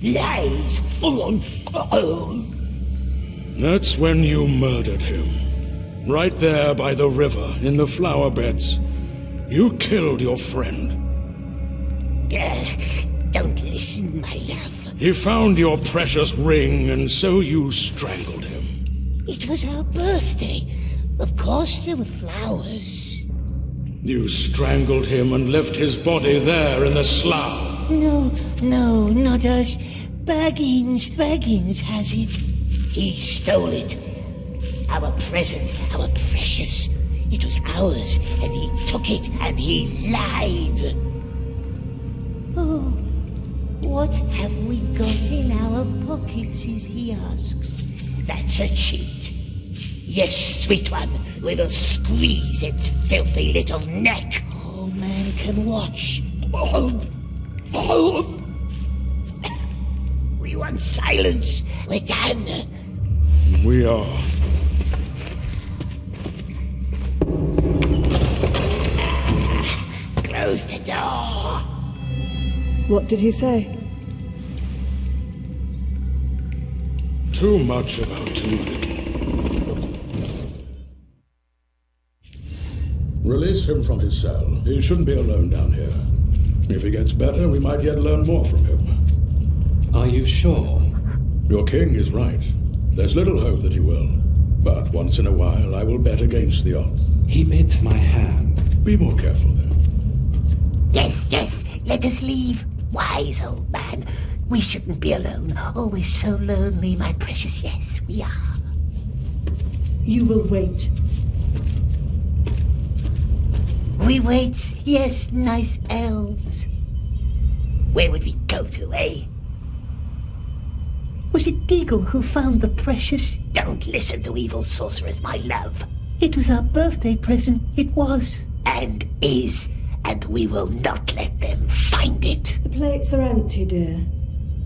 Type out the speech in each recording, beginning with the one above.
Lies! That's when you murdered him. Right there by the river, in the flower beds. You killed your friend. Don't listen, my love. He found your precious ring, and so you strangled him. It was our birthday. Of course there were flowers. You strangled him and left his body there in the slough. No, not us. Baggins has it. He stole it. Our present, our precious. It was ours, and he took it, and he lied. Oh, what have we got in our pockets, he asks. That's a cheat. Yes, sweet one, we'll squeeze its filthy little neck. Oh, man can watch. We want silence. We're done. We are. Close the door. What did he say? Too much about too little. Release him from his cell. He shouldn't be alone down here. If he gets better, we might yet learn more from him. Are you sure? Your king is right. There's little hope that he will. But once in a while, I will bet against the odds. He bit my hand. Be more careful, then. Yes, let us leave. Wise old man. We shouldn't be alone. Oh, we're so lonely, my precious. Yes, we are. You will wait. We wait. Yes, nice elves. Where would we go to, eh? Was it Deagle who found the precious? Don't listen to evil sorcerers, my love. It was our birthday present. It was. And is. And we will not let them find it. The plates are empty, dear.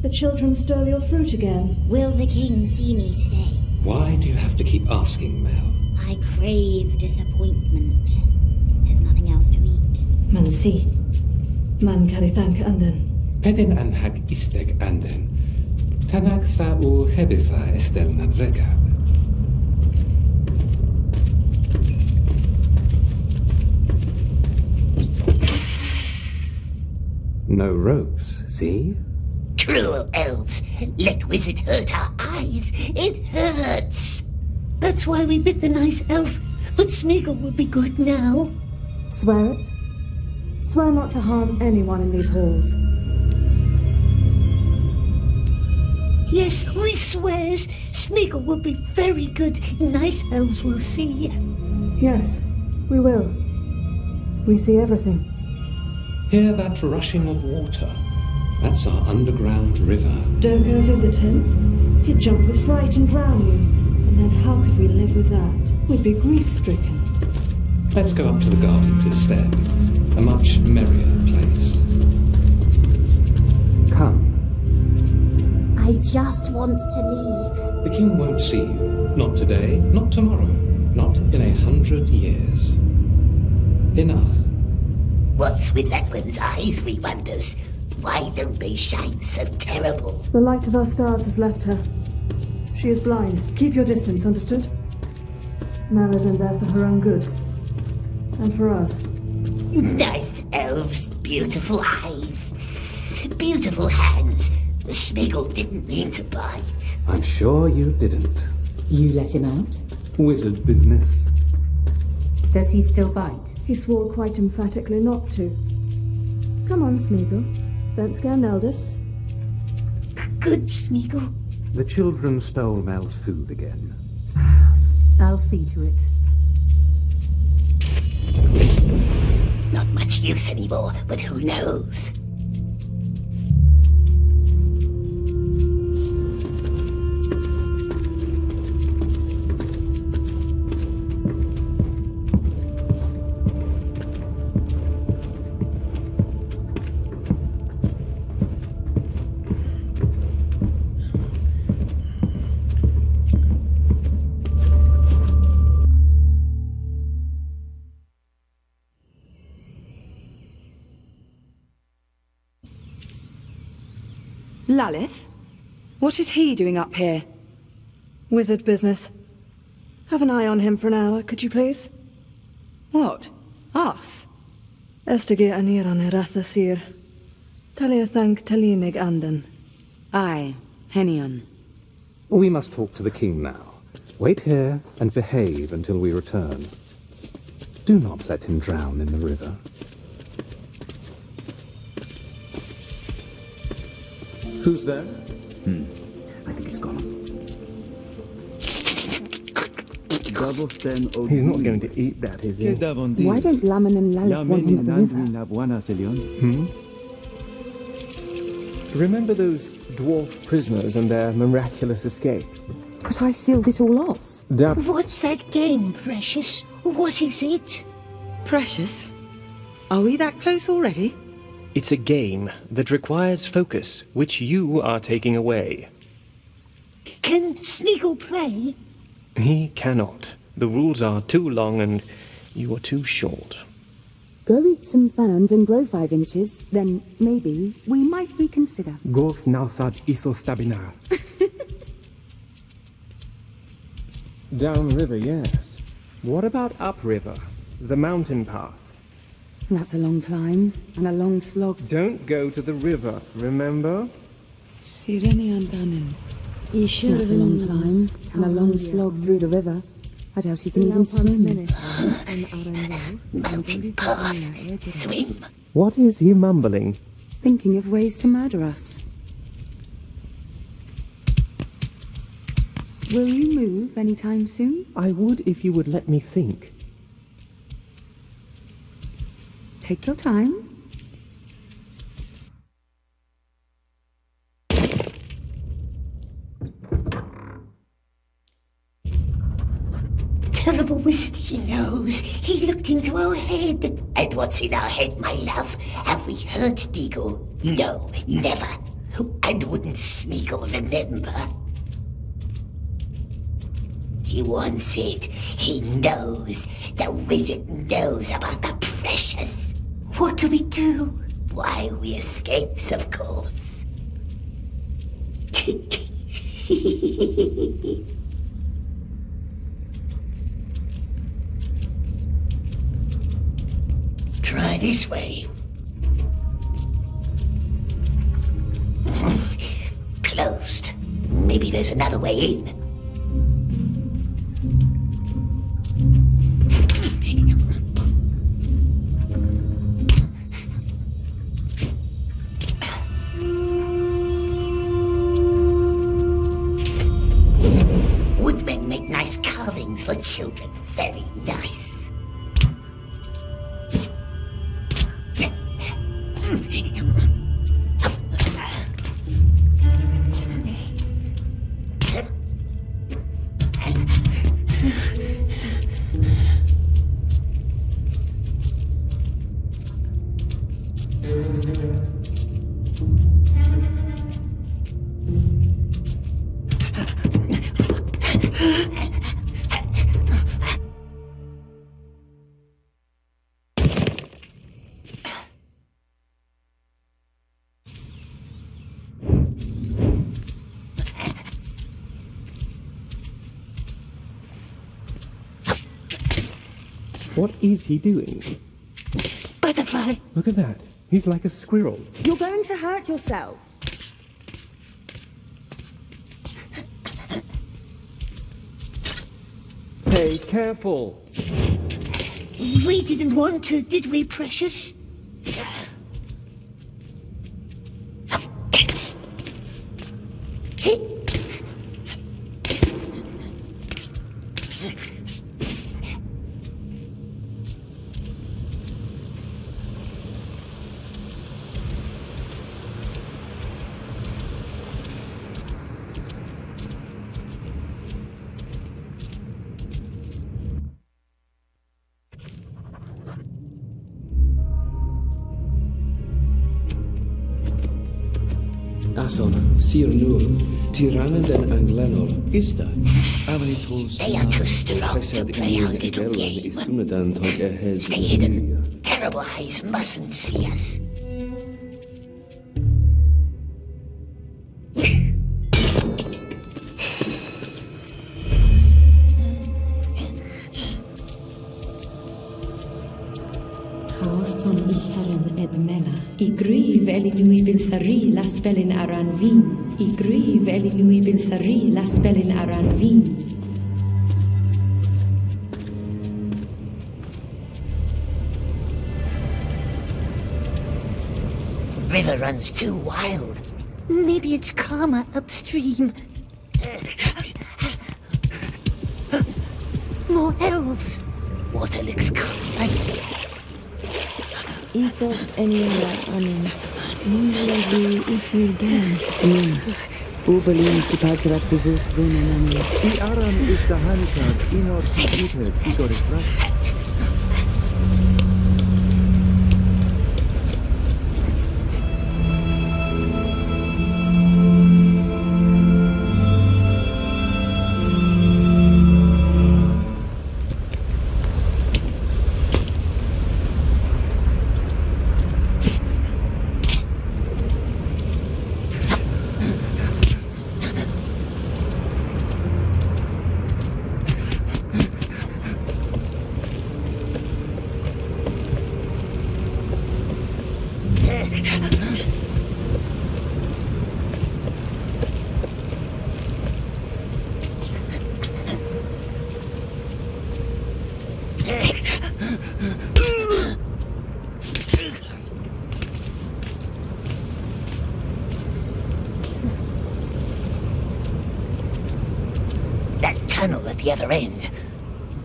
The children stole your fruit again. Will the king see me today? Why do you have to keep asking, Mel? I crave disappointment. There's nothing else to eat. Man si. Man karithanka anden. Pedin anhag isteg anden. Tanag sa u hebitha estel nadrekab. No ropes, see? Cruel elves. Let wizard hurt our eyes. It hurts. That's why we bit the nice elf. But Smeagol will be good now. Swear it. Swear not to harm anyone in these halls. Yes, we swears. Smeagol will be very good. Nice elves will see. Yes, we will. We see everything. Hear that rushing of water? That's our underground river. Don't go visit him. He'd jump with fright and drown you. And then how could we live with that? We'd be grief-stricken. Let's go up to the gardens instead. A much merrier place. Come. I just want to leave. The king won't see you. Not today, not tomorrow, not in 100 years. Enough. What's with that one's eyes, we wonders? Why don't they shine so terrible? The light of our stars has left her. She is blind. Keep your distance, understood? Mel is in there for her own good. And for ours. Nice elves, beautiful eyes, beautiful hands. Smeagol didn't mean to bite. I'm sure you didn't. You let him out? Wizard business. Does he still bite? He swore quite emphatically not to. Come on, Smeagol. Don't scare Neldis. Good, Smeagol. The children stole Mel's food again. I'll see to it. Not much use anymore, but who knows? Lalith? What is he doing up here? Wizard business. Have an eye on him for an hour, could you please? What? Us? Estige anir an eratha sir. Talia thank talinig anden. Aye, Henion. We must talk to the king now. Wait here and behave until we return. Do not let him drown in the river. Who's there? I think it's gone. He's not going to eat that, is he? Why don't Laman and Lalith want him at the river? Remember those dwarf prisoners and their miraculous escape? But I sealed it all off. What's that game, Precious? What is it? Precious? Are we that close already? It's a game that requires focus, which you are taking away. Can Smeagol play? He cannot. The rules are too long and you are too short. Go eat some ferns and grow 5 inches, then maybe we might reconsider. Gos nausad ithos tabinar. Downriver, yes. What about upriver? The mountain path? That's a long climb and a long slog. Don't go to the river, remember? Sireni Andanin. That's a long climb and a long slog through the river. I doubt he can even swim. Mountain path. Swim. What is he mumbling? Thinking of ways to murder us. Will you move anytime soon? I would if you would let me think. Take your time. Terrible wizard he knows. He looked into our head. And what's in our head, my love? Have we hurt Deagle? No, never. And wouldn't Smeagol remember? He wants it. He knows. The wizard knows about the Precious. What do we do? Why, we escapes, of course. Try this way. Closed. Maybe there's another way in. Woodmen make nice carvings for children. Very nice. What is he doing? Butterfly. Look at that. He's like a squirrel. You're going to hurt yourself. Hey, careful. We didn't want to, did we, Precious? Ason, Sir Nur, Tyrannen den Anglenor, Ista, Avanitos, They are too strong to play our little game. Stay hidden. Terrible eyes mustn't see us. Igriv Elinui Bilthari Laspelin Aranvin. Igriv Elinui Bilthari Laspelin Aranvin. River runs too wild. Maybe it's calmer upstream. More elves. Water looks calm. Ethos Enia Anin. Ninglavi Ifilgan. Ubelin Sipatrak Vivuth Vunanami. I aram is the Hanikad, inor Tigited, Igorikrak. That tunnel at the other end.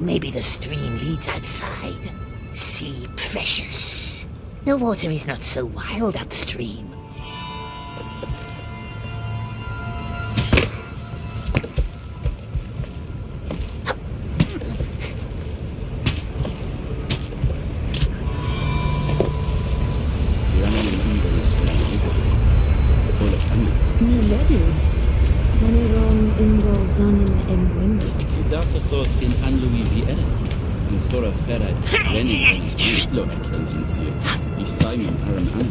Maybe the stream leads outside. Sea precious. The water is not so wild upstream. In Anlouisiana. In Thora Ferret, Rennie, Lo Excellency. Ich fein Aran an.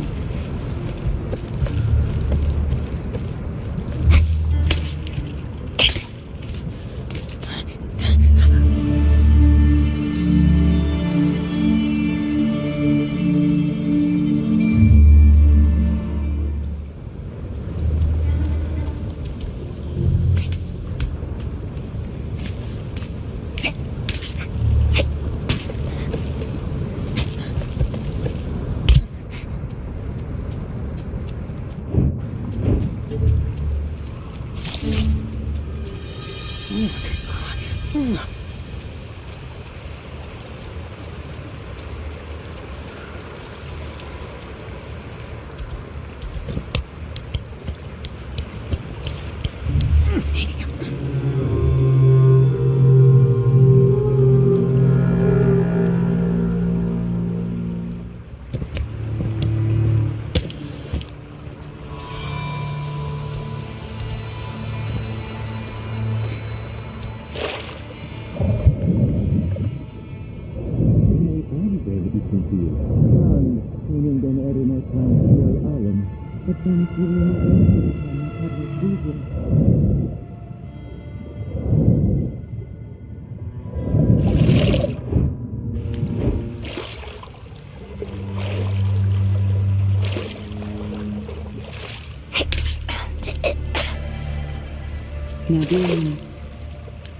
Nadim.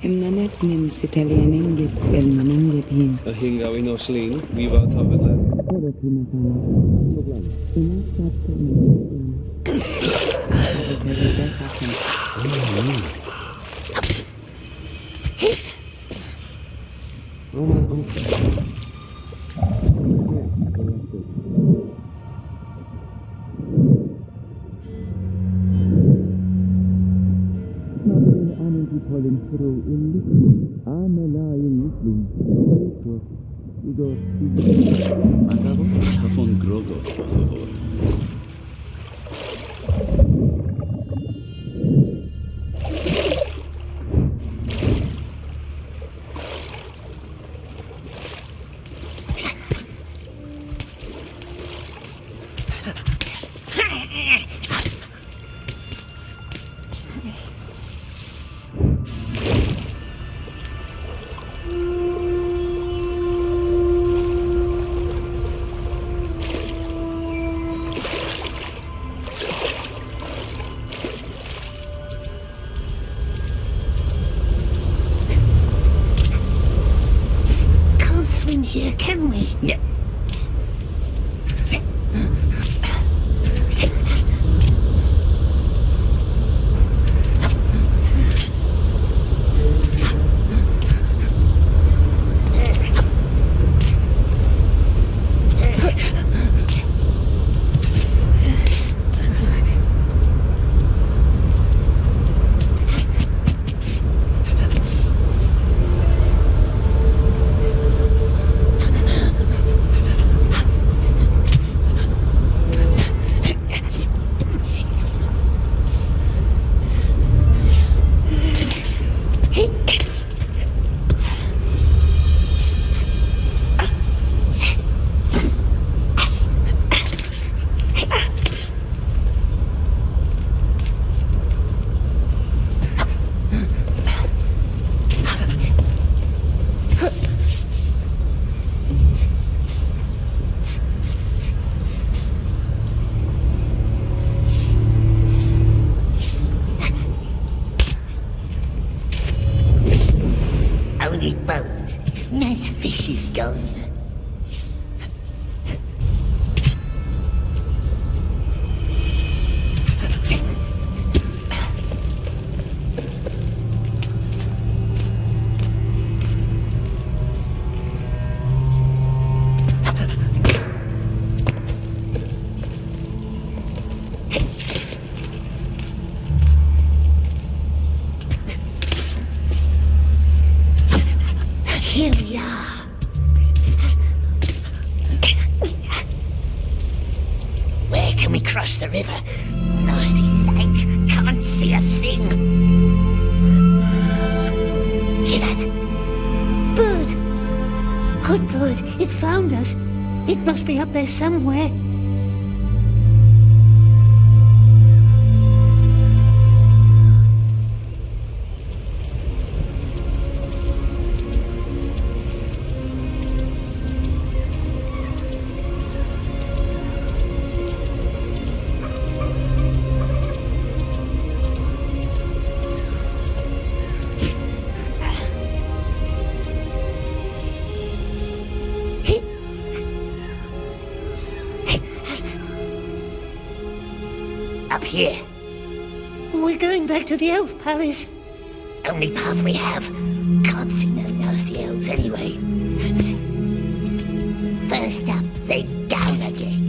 Imnanet min sitalianingit elmanangitin. A hingawi no sling, we were talking Mandavo von Grogov, por favor. gone. Here we are. Where can we cross the river? Nasty light. Can't see a thing. Hear that? Bird. Good bird. It found us. It must be up there somewhere. Up here. We're going back to the elf palace. Only path we have. Can't see no nasty elves anyway. First up, then down again.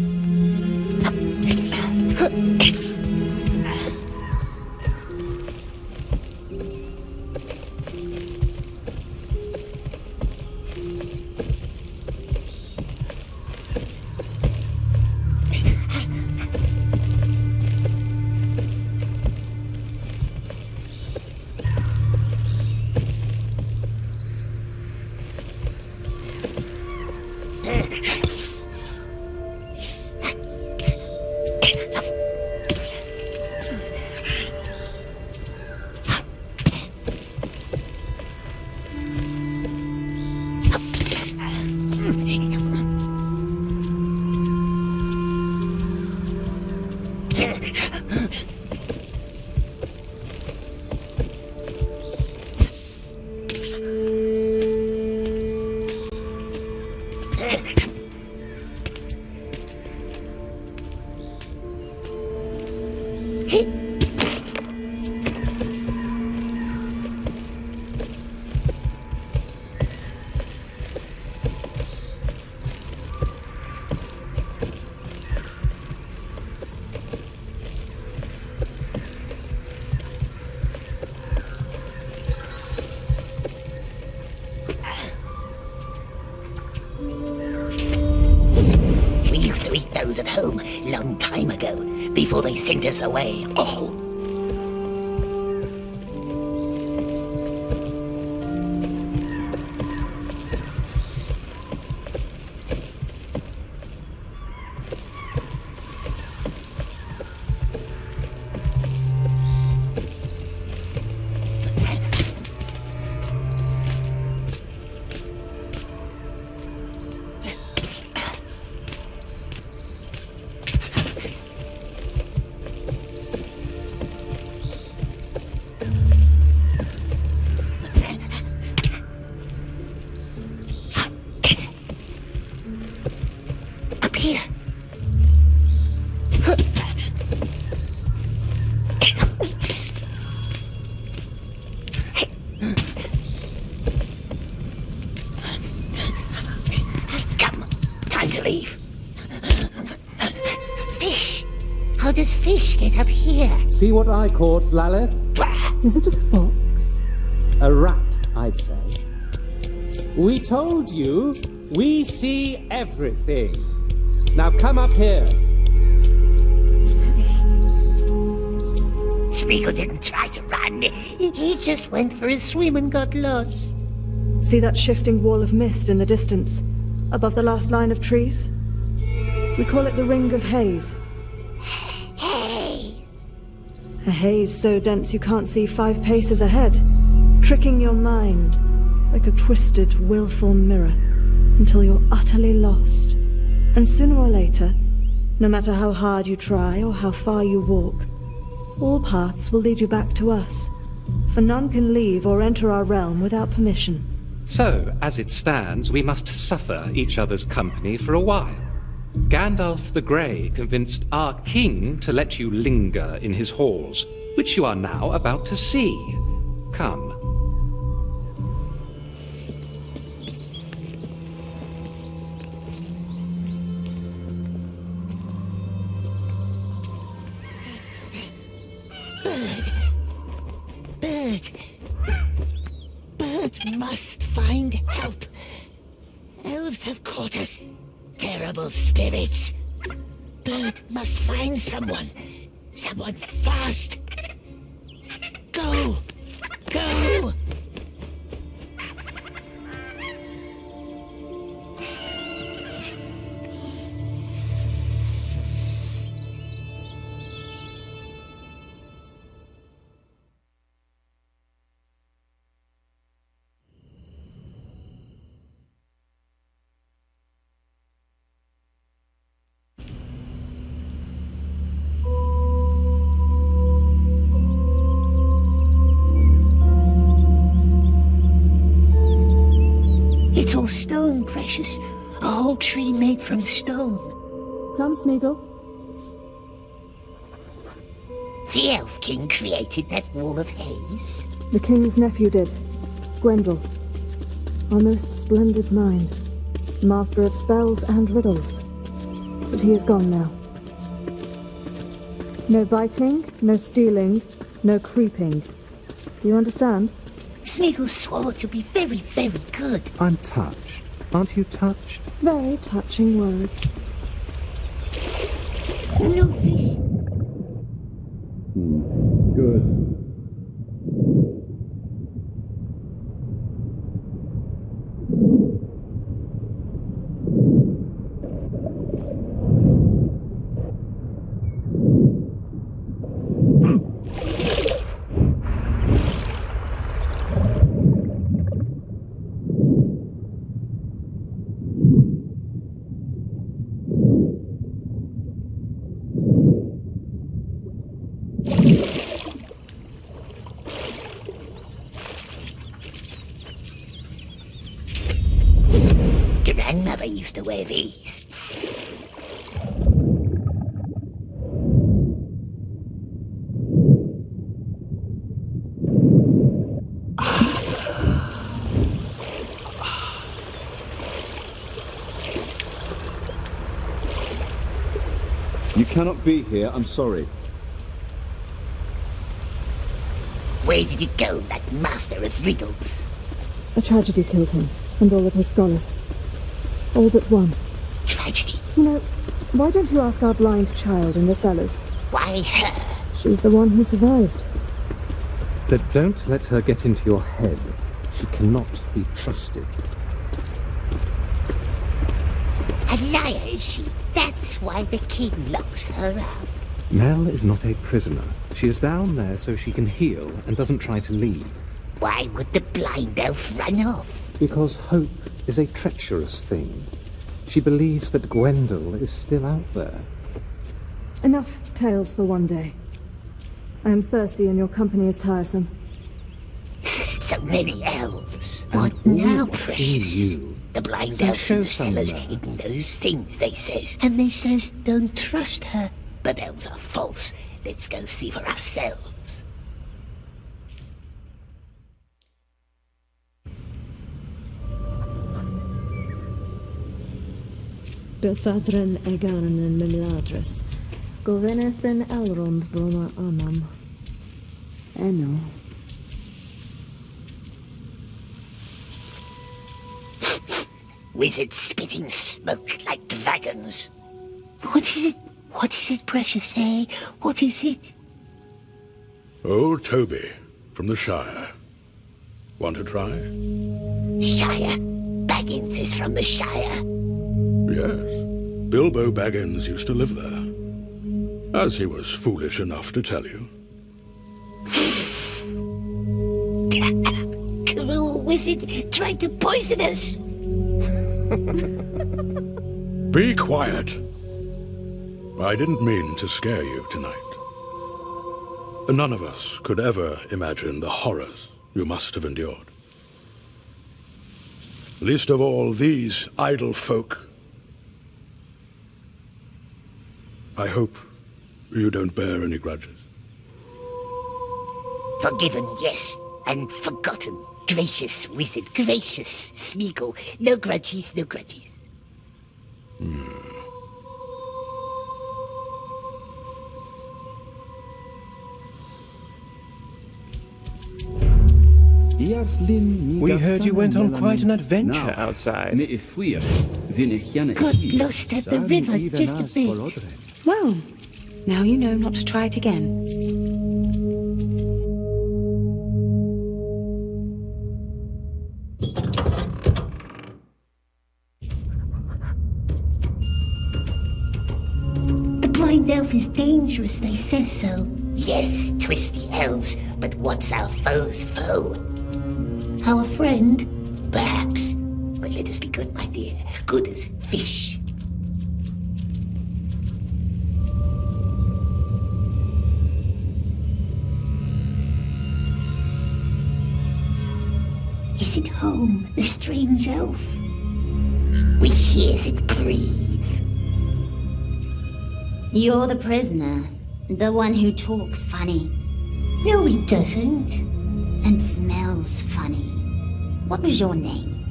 Those at home long time ago, before they sent us away. Oh! Here. Come, time to leave. Fish! How does fish get up here? See what I caught, Lalith? Is it a fox? A rat, I'd say. We told you, we see everything. Now come up here. Smeagol didn't try to run. He just went for a swim and got lost. See that shifting wall of mist in the distance, above the last line of trees? We call it the Ring of Haze. Haze. A haze so dense you can't see 5 paces ahead, tricking your mind like a twisted, willful mirror until you're utterly lost. And sooner or later, no matter how hard you try or how far you walk, all paths will lead you back to us, for none can leave or enter our realm without permission. So, as it stands, we must suffer each other's company for a while. Gandalf the Grey convinced our king to let you linger in his halls, which you are now about to see. Come. Bird must find help. Elves have caught us. Terrible spirits. Bird must find someone. Someone fast. Go! Go! It's all stone, Precious. A whole tree made from stone. Come, Smeagol. The Elf King created that wall of haze. The king's nephew did. Gwendol. Our most splendid mind. Master of spells and riddles. But he is gone now. No biting, no stealing, no creeping. Do you understand? Smeagol swore to be very, very good. I'm touched. Aren't you touched? Very touching words. No fish. Good. Grandmother used to wear these. You cannot be here, I'm sorry. Where did he go, that master of riddles? A tragedy killed him, and all of his scholars. All but one. Tragedy? You know, why don't you ask our blind child in the cellars? Why her? She's the one who survived. But don't let her get into your head. She cannot be trusted. A liar, is she? That's why the king locks her up. Mel is not a prisoner. She is down there so she can heal and doesn't try to leave. Why would the blind elf run off? Because hope is a treacherous thing. She believes that Gwendol is still out there. Enough tales for one day. I am thirsty and your company is tiresome. So many elves. And What all now, watching Precious? you. The blind So elf show in the some cellars, love. it knows things, they says. And they says, don't trust her. But elves are false. Let's go see for ourselves. Bethadran egaran and Miladris. Govenethan Elrond Brona Anam. Eno. Wizards spitting smoke like dragons. What is it? What is it, Precious, eh? What is it? Old Toby, from the Shire. Want to try? Shire. Baggins is from the Shire. Yes. Bilbo Baggins used to live there. As he was foolish enough to tell you. Cruel wizard tried to poison us. Be quiet. I didn't mean to scare you tonight. None of us could ever imagine the horrors you must have endured. Least of all these idle folk. I hope you don't bear any grudges. Forgiven, yes, and forgotten. Gracious wizard, gracious Smeagol. No grudges, no grudges. We heard you went on quite an adventure outside. Got lost at the river just a bit. Well, now you know not to try it again. The blind elf is dangerous, they say so. Yes, twisty elves, but what's our foe's foe? Our friend? Perhaps. But let us be good, my dear. Good as fish. Is it home, the strange elf? We hears it breathe. You're the prisoner. The one who talks funny. No, he doesn't. And smells funny. What was your name?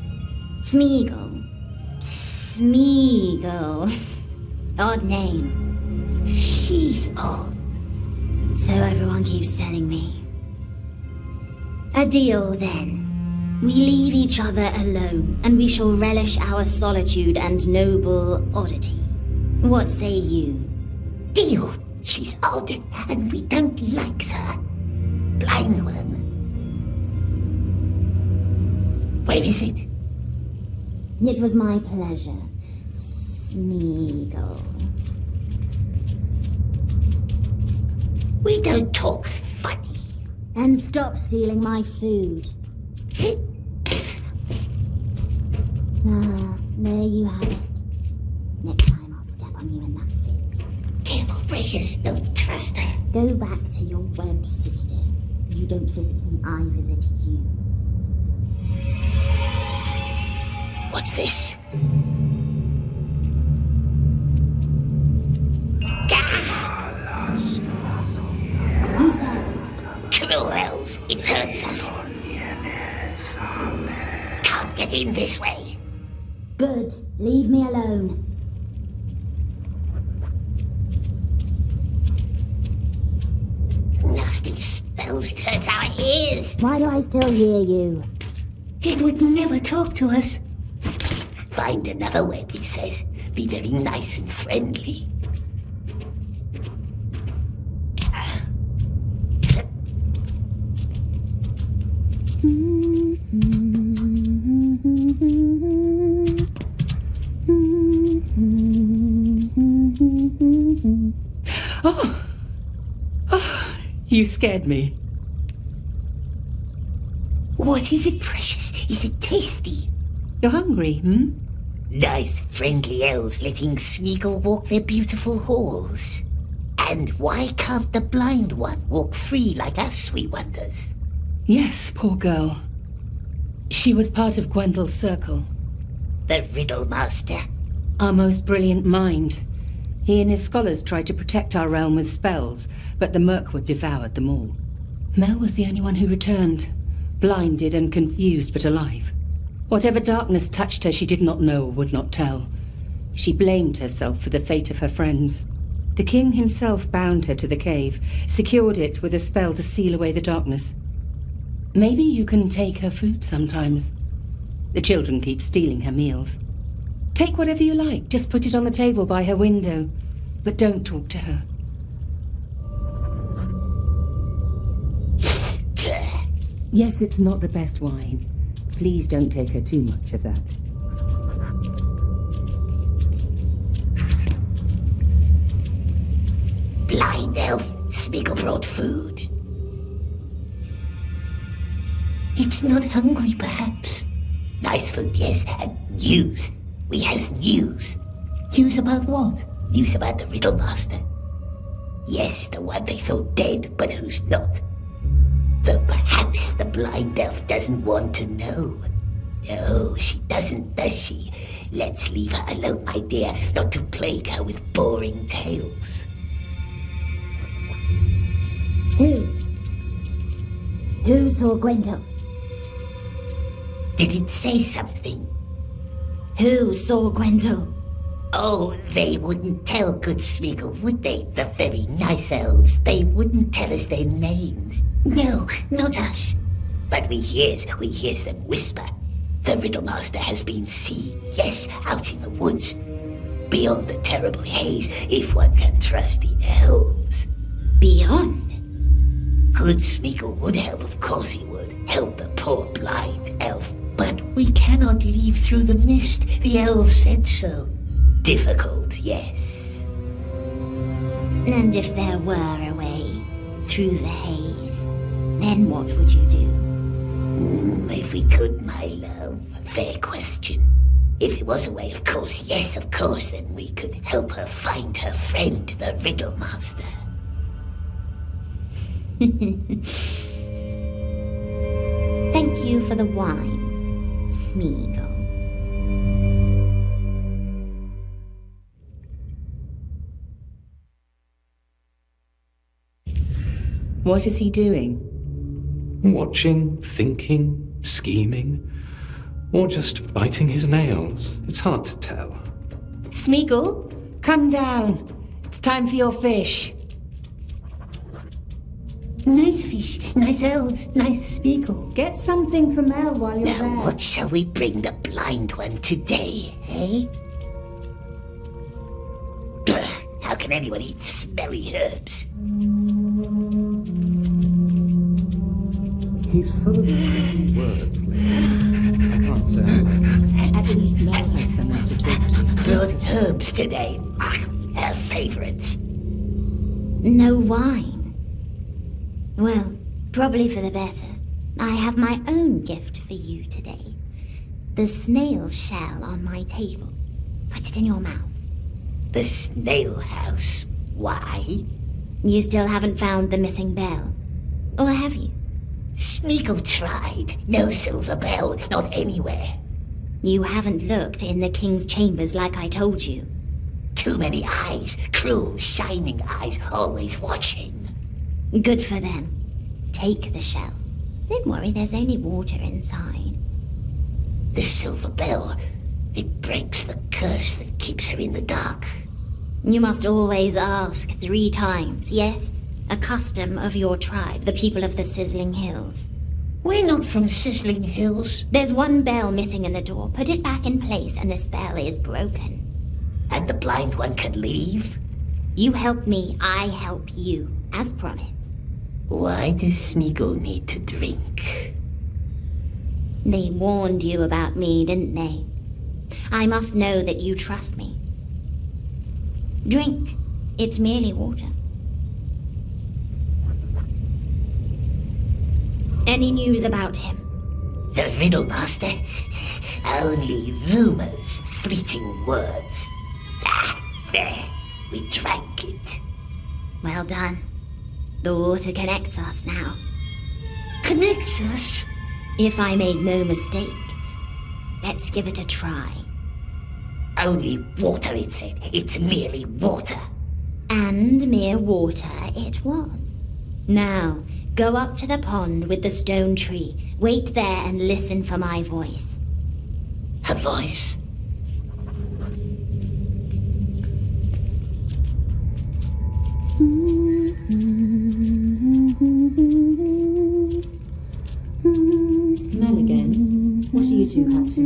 Smeagol. Smeagol. Odd name. She's odd. So everyone keeps telling me. A deal, then. We leave each other alone, and we shall relish our solitude and noble oddity. What say you? Deal. She's odd, and we don't like her. Blind one. Where is it? It was my pleasure, Smeagol. We don't talk funny. And stop stealing my food. There you have it. Next time I'll step on you and that's it. Careful, precious. Don't trust her. Go back to your web, sister. You don't visit me, I visit you. What's this? Who's that? Cruel elves. It hurts us. Can't get in this way. Good. Leave me alone. Nasty spells. It hurts our ears. Why do I still hear you? It would never talk to us. Find another way, he says. Be very nice and friendly. You scared me. What is it, precious? Is it tasty? You're hungry, hmm? Nice, friendly elves letting Smeagol walk their beautiful halls. And why can't the blind one walk free like us, we wonders? Yes, poor girl. She was part of Gwendel's circle. The Riddle Master. Our most brilliant mind. He and his scholars tried to protect our realm with spells, but the Mirkwood devoured them all. Mel was the only one who returned, blinded and confused but alive. Whatever darkness touched her, she did not know or would not tell. She blamed herself for the fate of her friends. The king himself bound her to the cave, secured it with a spell to seal away the darkness. Maybe you can take her food sometimes. The children keep stealing her meals. Take whatever you like, just put it on the table by her window, but don't talk to her. Yes, it's not the best wine. Please don't take her too much of that. Blind elf, Smeagol brought food. It's not hungry, perhaps. Nice food, yes, and news. We has news. News about what? News about the Riddle Master. Yes, the one they thought dead, but who's not. Though perhaps the blind elf doesn't want to know. Oh, she doesn't, does she? Let's leave her alone, my dear, not to plague her with boring tales. Who saw Gwendol? Did it say something? Who saw Gwendol? Oh, they wouldn't tell good Smeagol, would they? The very nice elves. They wouldn't tell us their names. No, not us. But we hears them whisper. The Riddlemaster has been seen, yes, out in the woods. Beyond the terrible haze, if one can trust the elves. Beyond? Good Smeagol would help, of course he would. Help the poor blind elf. But we cannot leave through the mist. The elves said so. Difficult, yes. And if there were a way through the haze, then what would you do? If we could, my love. Fair question. If it was a way, of course, yes, of course, then we could help her find her friend, the Riddlemaster. Thank you for the wine, Smeagol. What is he doing? Watching, thinking, scheming, or just biting his nails. It's hard to tell. Smeagol, come down. It's time for your fish. Nice fish, nice elves, nice Smeagol. Get something for Mel while you're now, there. What shall we bring the blind one today, eh? How can anyone eat smelly herbs? He's full of interesting words, lady. I can't say I like it. At least Mel has someone to talk to. Brought herbs today. Her favourites. No wine. Well, probably for the better. I have my own gift for you today. The snail shell on my table. Put it in your mouth. The snail house? Why? You still haven't found the missing bell. Or have you? Smeagol tried. No silver bell, not anywhere. You haven't looked in the king's chambers like I told you. Too many eyes, cruel, shining eyes, always watching. Good for them. Take the shell. Don't worry, there's only water inside. The silver bell, it breaks the curse that keeps her in the dark. You must always ask 3 times, yes? A custom of your tribe, the people of the Sizzling Hills. We're not from Sizzling Hills. There's one bell missing in the door. Put it back in place and the spell is broken. And the blind one can leave? You help me, I help you, as promised. Why does Smeagol need to drink? They warned you about me, didn't they? I must know that you trust me. Drink. It's merely water. Any news about him? The Riddlemaster? Only rumors, fleeting words. There. We drank it. Well done. The water connects us now. Connects us? If I made no mistake, let's give it a try. Only water, it said. It's merely water. And mere water it was. Now, go up to the pond with the stone tree. Wait there and listen for my voice. Her voice? Mel again. What are you two up to?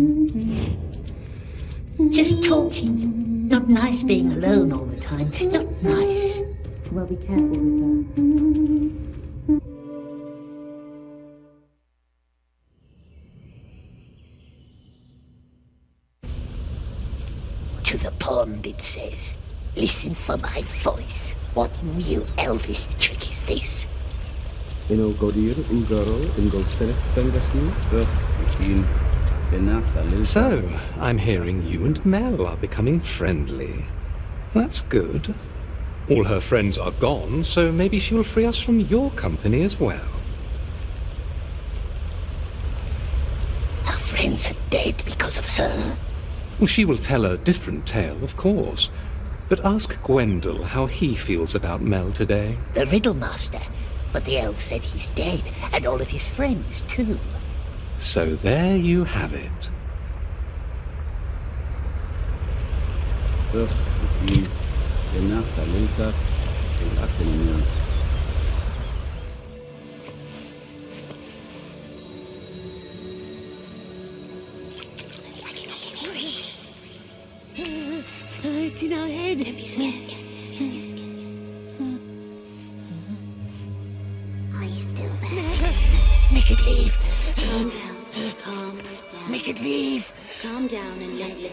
Just talking. Not nice being alone all the time. Not nice. Well, be careful with her. To the pond, it says. Listen for my voice. What new elvish trick is this? Ino Godir, Ungaro, Ingolfereth, Bengasni, So, I'm hearing you and Mel are becoming friendly. That's good. All her friends are gone, so maybe she will free us from your company as well. Her friends are her? Well, she will tell a different tale, of course. But ask Gwendol how he feels about Mel today. The Riddle Master. But the elf said he's dead, and all of his friends, too. So there you have it. Ugh, sie danach verlangte den Latten mir. It's in our head. Don't be scared. Are you still there? Make it leave. Calm down. Calm down. Make it leave. Calm down and listen.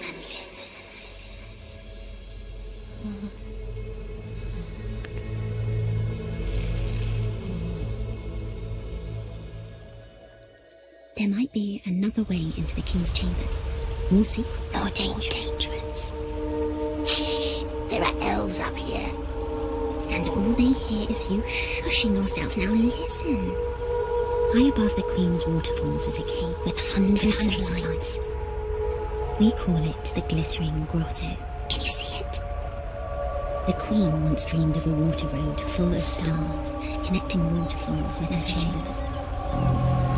There might be another way into the king's chambers. More secret, more dangerous. Shh. There are elves up here. And all they hear is you shushing yourself. Now listen. High above the Queen's waterfalls is a cave with hundreds of lights. We call it the Glittering Grotto. Can you see it? The Queen once dreamed of a water road full of stars, connecting waterfalls with her chambers.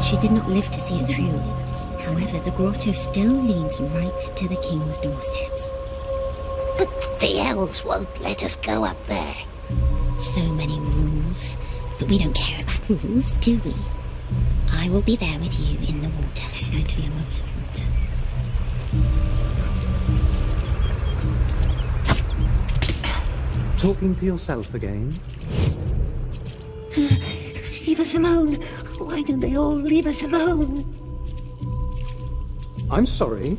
She did not live to see it through. However, the grotto still leads right to the King's doorsteps. But the elves won't let us go up there. So many rules. But we don't care about rules, do we? I will be there with you in the water. There's going to be a lot of water. Talking to yourself again? Leave us alone. Why don't they all leave us alone? I'm sorry.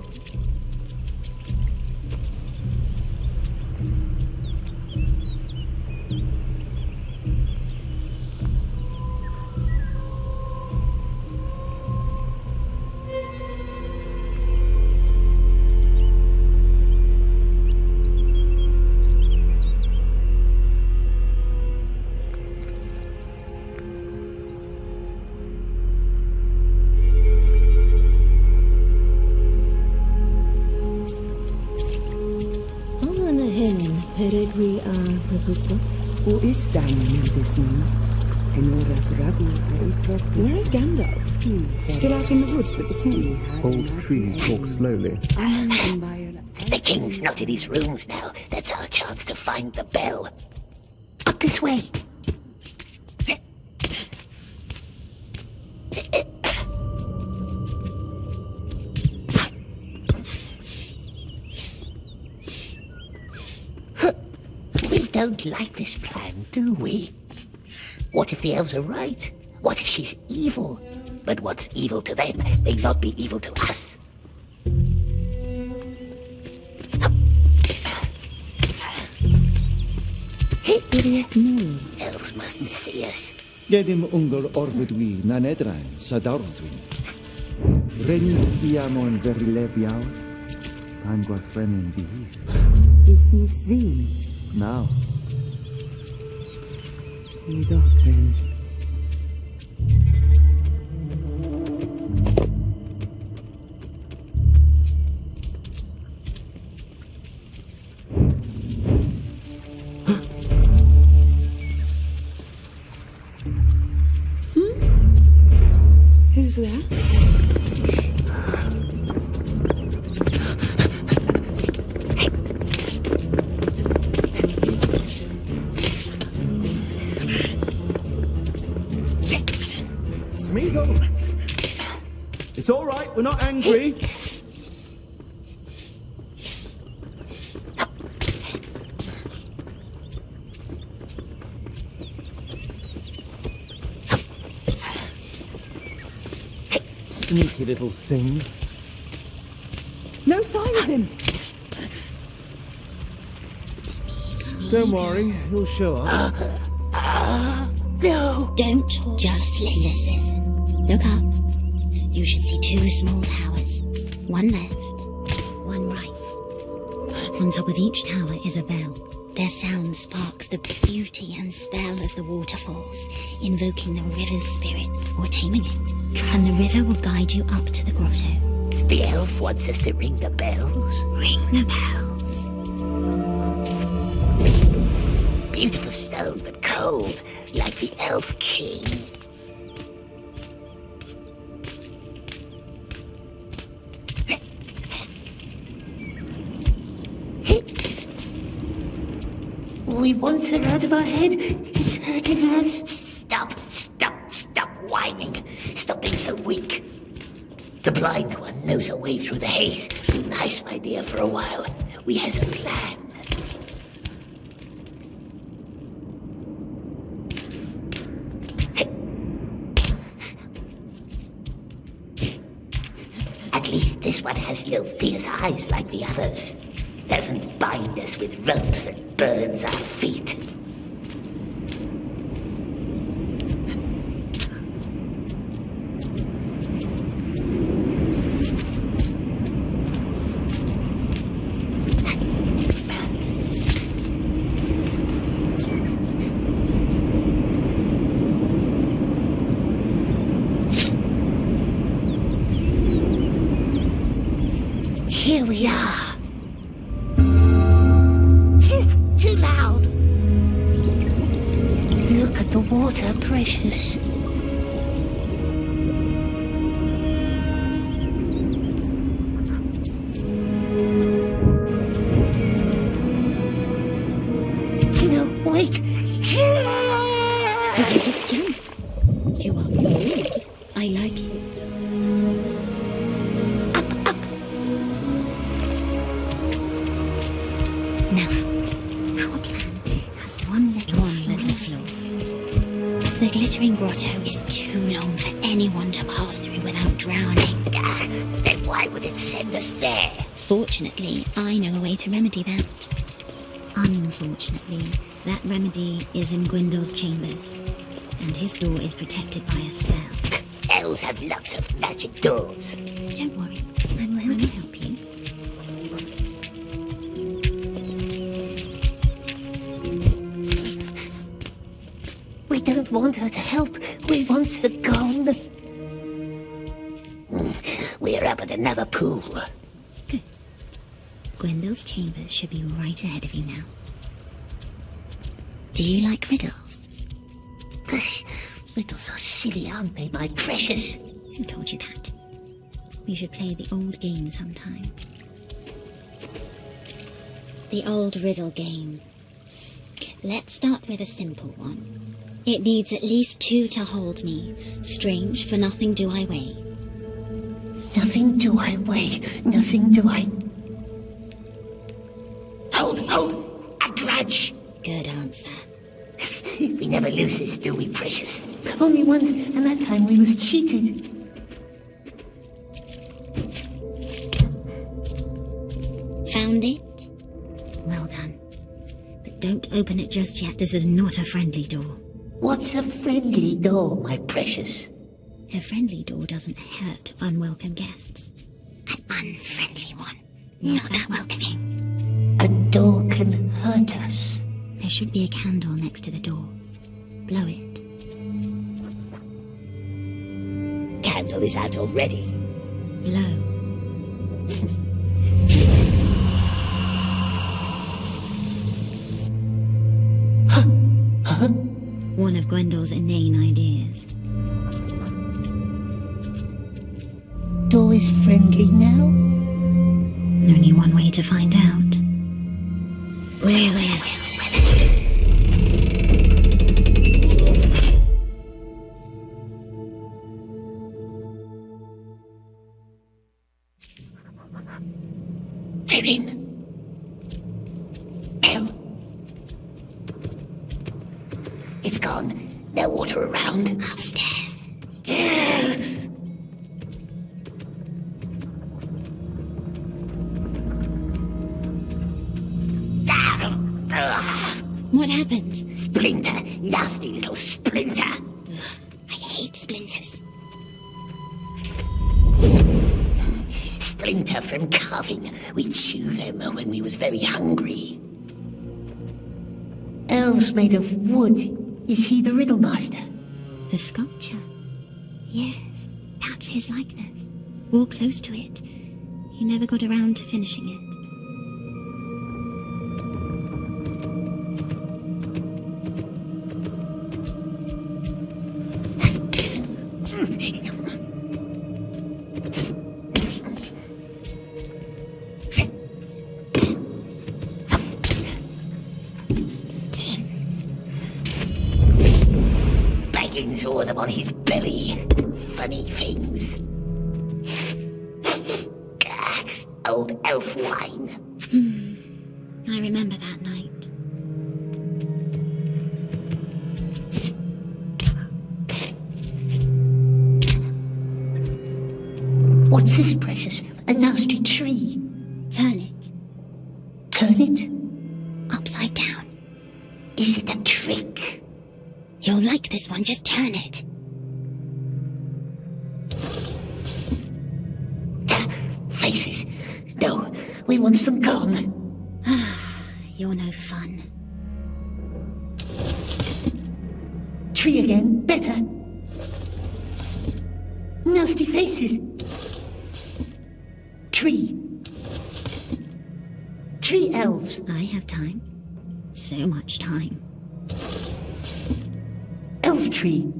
Peregui a Pegusto, o is dein Nildisnin, Enora Thragu, where is Gandalf? Still out in the woods with the king. Old trees walk slowly. The king's not in his rooms now. That's our chance to find the bell. Up this way. We don't like this plan, do we? What if the elves are right? What if she's evil? But what's evil to them may not be evil to us. Elves mustn't see us. Gedim ungur orvedwi na nedrain sa darldwin. Reni iamon verile biaw. Time gwath frenin di. Is this Veen? Now. Idothren. Who's there? Smeagol! It's all right, we're not angry. Sneaky little thing. No sign of him. Don't worry, he'll show up. No! Don't talk, just listen. Look up. You should see two small towers. One left, one right. On top of each tower is a bell. Their sound sparks the beauty and spell of the waterfalls, invoking the river's spirits or taming it. And the river will guide you up to the grotto. The elf wants us to ring the bells. Ring the bells. Beautiful stone, but cold, like the elf king. We want her out of our head. It's hurting us. Stop whining. Stop being so weak. The blind one knows a way through the haze. Be nice, my dear, for a while. We has a plan. At least this one has no fierce eyes like the others. Doesn't bind us with ropes that burns our feet. Here we are. Too loud. Look at the water, precious. No, wait. Did you just jump? You are bold. I like it. Now, our plan has one little flaw. The glittering grotto is too long for anyone to pass through without drowning. Then why would it send us there? Fortunately, I know a way to remedy that. Unfortunately, that remedy is in Gwyndol's chambers, and his door is protected by a spell. Elves have lots of magic doors. Don't worry, I will help you. We don't want her to help. We want her gone. We're up at another pool. Good. Gwyndol's chambers should be right ahead of you now. Do you like riddles? Riddles are silly, aren't they, my precious? Who told you that? We should play the old game sometime. The old riddle game. Let's start with a simple one. It needs at least 2 to hold me. Strange, for nothing do I weigh. Nothing do I weigh. Nothing do I... Hold! A grudge! Good answer. We never lose this, do we, precious? Only once, and that time we was cheated. Found it? Well done. But don't open it just yet. This is not a friendly door. What's a friendly door, my precious? A friendly door doesn't hurt unwelcome guests. An unfriendly one. Not that welcoming. A door can hurt us. There should be a candle next to the door. Blow it. Candle is out already. Blow. One of Gwyndol's inane ideas. Door is friendly now? Only one way to find out. Where? Erin. Elle. It's gone. No water around. Upstairs. What happened? Splinter. Nasty little Splinter. I hate splinters. Splinter from carving. We chew them when we was very hungry. Elves made of wood. Is he the riddle master? The sculpture? Yes, that's his likeness. or close to it. He never got around to finishing it. Baggins wore them on his belly. Funny things. Old elf wine. I remember that night. What's this, Precious? A nasty tree. Turn it. Turn it? Upside down. Is it a trick? You'll like this one, just turn it. Faces. No, we want them gone. You're no fun. Tree again, better. Nasty faces. Tree. Tree elves. I have time. So much time. Elf tree.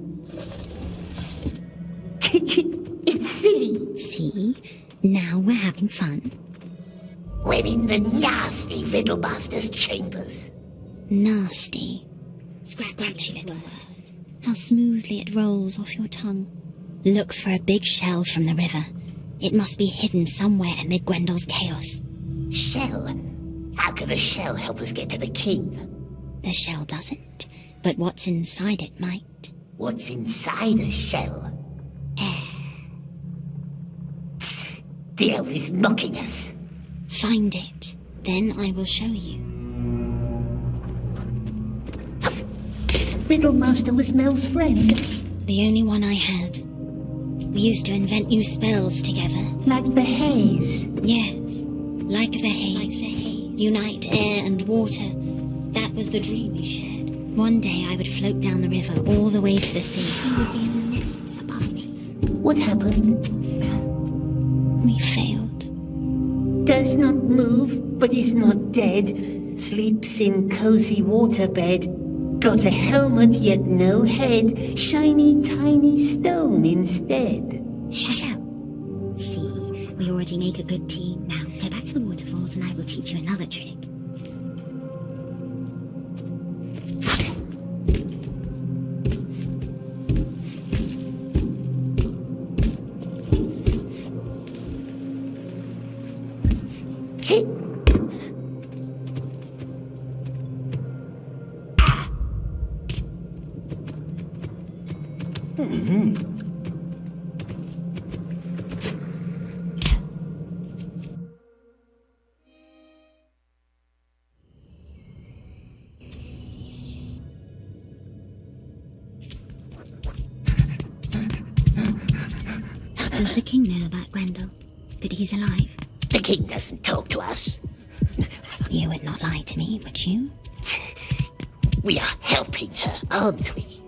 It's silly. See? Now we're having fun. We're in the nasty Riddlemaster's chambers. Nasty. Scratchy little word. How smoothly it rolls off your tongue. Look for a big shell from the river. It must be hidden somewhere amid Gwendel's chaos. Shell? How can a shell help us get to the king? The shell doesn't, but what's inside it might. What's inside a shell? Air. The elf is mocking us. Find it, then I will show you. Riddlemaster was Mel's friend. The only one I had. We used to invent new spells together. Like the haze? Yes, like the haze. Unite air and water. That was the dream we shared. One day I would float down the river all the way to the sea. You would be in the nests above me. What happened? We failed. Does not move, but is not dead. Sleeps in cozy waterbed. Got a helmet, yet no head. Shiny, tiny stone instead. Shell. See, we already make a good team. Now, go back to the waterfalls and I will teach you another trick. Does the king know about Gwendol? That he's alive? The king doesn't talk to us. You would not lie to me, would you? We are helping her, aren't we?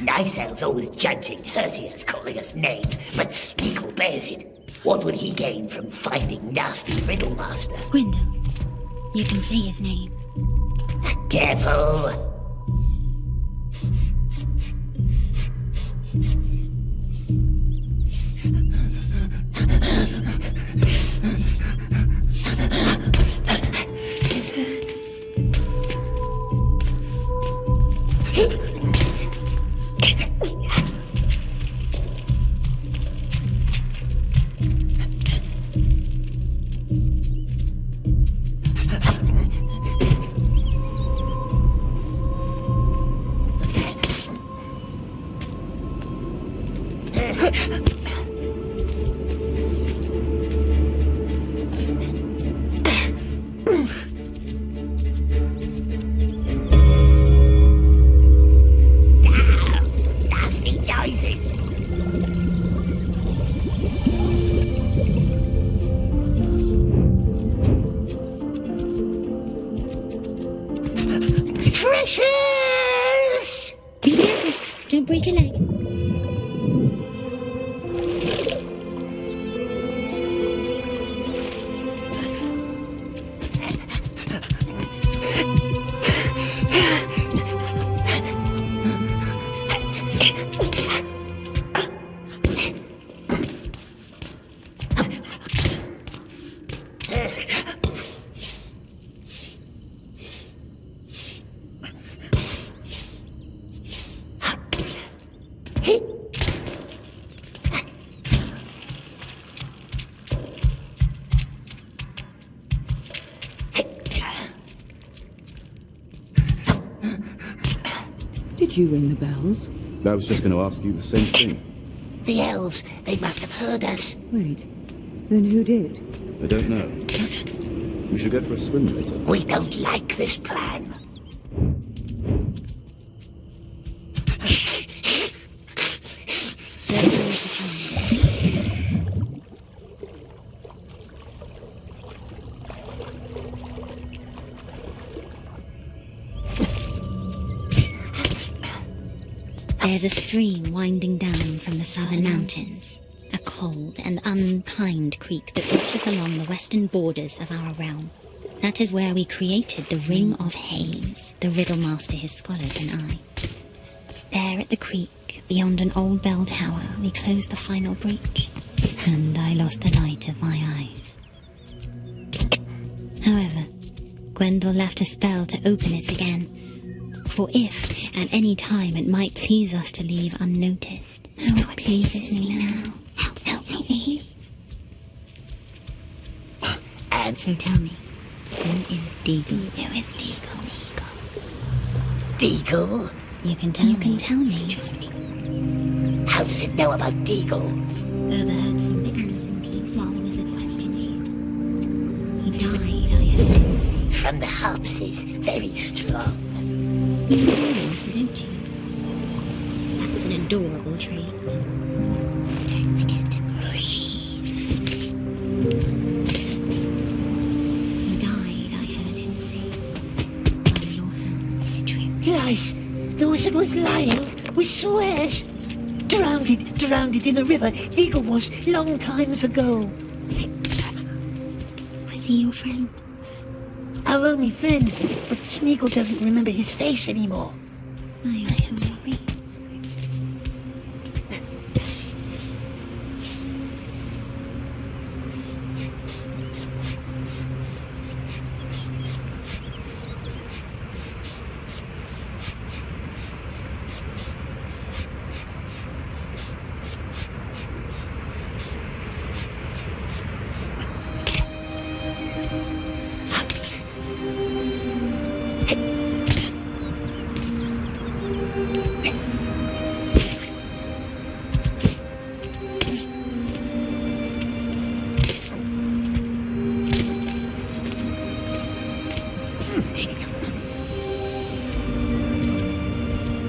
Nice Owl's always judging, hurting us, calling us names, but Smeagol bears it. What would he gain from finding nasty Riddlemaster? Gwendol. You can say his name. Careful! Nasty noises. Precious! Be careful, don't break a leg. Did you ring the bells? I was just going to ask you the same thing. The elves, they must have heard us. Wait, then who did? I don't know. We should go for a swim later. We don't like this plan. There's a stream winding down from the southern mountains. A cold and unkind creek that reaches along the western borders of our realm. That is where we created the Ring of Haze, the Riddlemaster, his scholars, and I. There at the creek, beyond an old bell tower, we closed the final breach, and I lost the light of my eyes. However, Gwendol left a spell to open it again. For if, at any time, it might please us to leave unnoticed. Oh, it pleases me now. Help me. And so tell me, who is Deagle? Who is Deagle? Deagle? You can tell me. Trust me. How does it know about Deagle? Overheard some bits and pieces while he was questioning you. He died, I heard him say. From the Hopses, very strong. You know water, don't you? That's an adorable trait. Don't forget to breathe. He died, I heard him say. By your hand, is it true? Lies. The wizard was lying. We swears. Drowned in the river. Deagle was long times ago. Was he your friend? Our only friend, but Smeagol doesn't remember his face anymore. I'm so sorry.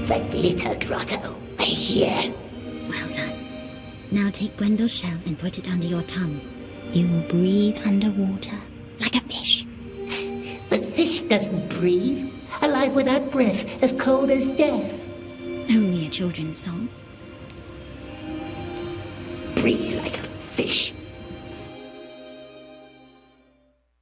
The Glitter Grotto, I hear. Well done. Now take Gwendol's shell and put it under your tongue. You will breathe underwater, like a fish. But fish doesn't breathe. Alive without breath, as cold as death. Only a children's song. Breathe like a fish.